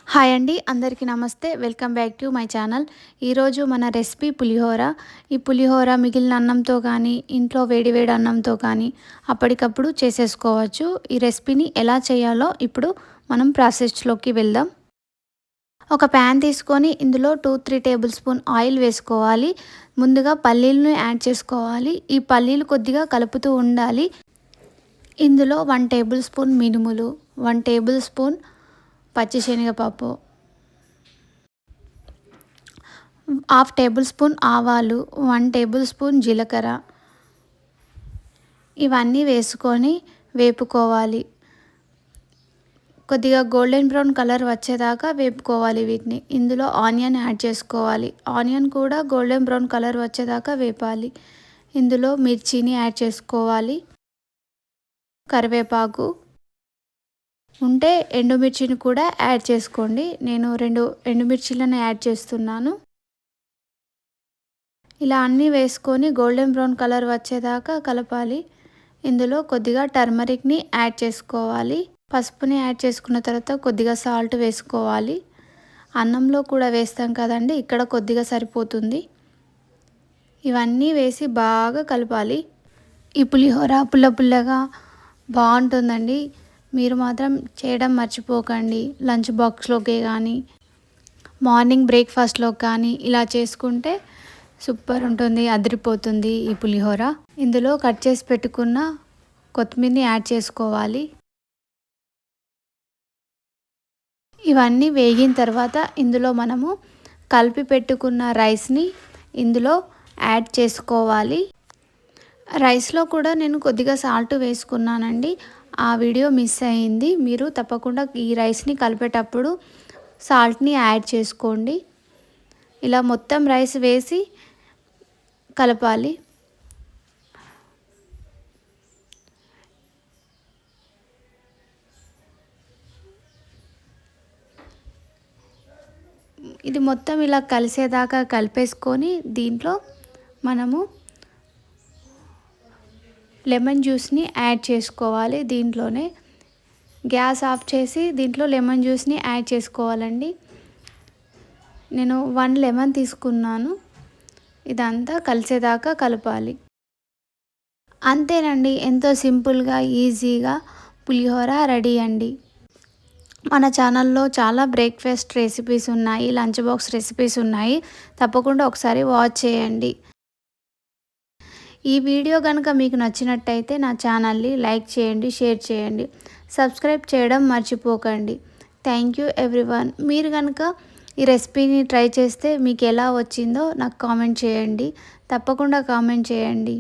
Hi అండి, అందరికీ నమస్తే. Welcome back to my channel. ఈరోజు మన రెసిపీ పులిహోర. ఈ పులిహోర మిగిలిన అన్నంతో కానీ, ఇంట్లో వేడివేడి అన్నంతో కానీ అప్పటికప్పుడు చేసేసుకోవచ్చు. ఈ రెసిపీని ఎలా చేయాలో ఇప్పుడు మనం ప్రాసెస్లోకి వెళ్దాం. ఒక ప్యాన్ తీసుకొని ఇందులో 2-3 టేబుల్ స్పూన్ ఆయిల్ వేసుకోవాలి. ముందుగా పల్లీలను యాడ్ చేసుకోవాలి. ఈ పల్లీలు కొద్దిగా కలుపుతూ ఉండాలి. ఇందులో 1 టేబుల్ స్పూన్ మినుములు, 1 టేబుల్ స్పూన్ పచ్చిశనగపప్పు, 1/2 టేబుల్ స్పూన్ ఆవాలు, 1 టేబుల్ స్పూన్ జీలకర్ర ఇవన్నీ వేసుకొని వేపుకోవాలి. కొద్దిగా గోల్డెన్ బ్రౌన్ కలర్ వచ్చేదాకా వేపుకోవాలి వీటిని. ఇందులో ఆనియన్ యాడ్ చేసుకోవాలి. ఆనియన్ కూడా గోల్డెన్ బ్రౌన్ కలర్ వచ్చేదాకా వేపాలి. ఇందులో మిర్చిని యాడ్ చేసుకోవాలి. కరివేపాకు ఉంటే ఎండుమిర్చిని కూడా యాడ్ చేసుకోండి. నేను 2 ఎండుమిర్చిలను యాడ్ చేస్తున్నాను. ఇలా అన్నీ వేసుకొని గోల్డెన్ బ్రౌన్ కలర్ వచ్చేదాకా కలపాలి. ఇందులో కొద్దిగా టర్మరిక్ని యాడ్ చేసుకోవాలి. పసుపుని యాడ్ చేసుకున్న తర్వాత కొద్దిగా సాల్ట్ వేసుకోవాలి. అన్నంలో కూడా వేస్తాం కదండి, ఇక్కడ కొద్దిగా సరిపోతుంది. ఇవన్నీ వేసి బాగా కలపాలి. ఈ పులిహోర పుల్ల పుల్లగా బాగుంటుందండి. మీరు మాత్రం చేయడం మర్చిపోకండి. లంచ్ బాక్స్లోకే కానీ, మార్నింగ్ బ్రేక్ఫాస్ట్లో కానీ ఇలా చేసుకుంటే సూపర్ ఉంటుంది, అదిరిపోతుంది ఈ పులిహోర. ఇందులో కట్ చేసి పెట్టుకున్న కొత్తిమీరని యాడ్ చేసుకోవాలి. ఇవన్నీ వేగిన తర్వాత ఇందులో మనము కలిపి పెట్టుకున్న రైస్ని ఇందులో యాడ్ చేసుకోవాలి. రైస్లో కూడా నేను కొద్దిగా సాల్ట్ వేసుకున్నానండి. ఆ వీడియో మిస్ అయింది. మీరు తప్పకుండా ఈ రైస్ని కలిపేటప్పుడు సాల్ట్ని యాడ్ చేసుకోండి. ఇలా మొత్తం రైస్ వేసి కలపాలి. ఇది మొత్తం ఇలా కలిసేదాకా కలిపేసుకొని దీంట్లో మనము లెమన్ జ్యూస్ని యాడ్ చేసుకోవాలి. దీంట్లోనే గ్యాస్ ఆఫ్ చేసి దీంట్లో లెమన్ జ్యూస్ని యాడ్ చేసుకోవాలండి. నేను 1 లెమన్ తీసుకున్నాను. ఇదంతా కలిసేదాకా కలపాలి. అంతేనండి, ఎంతో సింపుల్గా ఈజీగా పులిహోర రెడీ అండి. మన ఛానల్లో చాలా బ్రేక్ఫాస్ట్ రెసిపీస్ ఉన్నాయి, లంచ్ బాక్స్ రెసిపీస్ ఉన్నాయి. తప్పకుండా ఒకసారి వాచ్ చేయండి. ఈ వీడియో కనుక మీకు నచ్చినట్టయితే నా ఛానల్ని లైక్ చేయండి, షేర్ చేయండి, సబ్స్క్రైబ్ చేయడం మర్చిపోకండి. Thank you everyone. మీరు కనుక ఈ రెసిపీని ట్రై చేస్తే మీకు ఎలా వచ్చిందో నాకు కామెంట్ చేయండి. తప్పకుండా కామెంట్ చేయండి.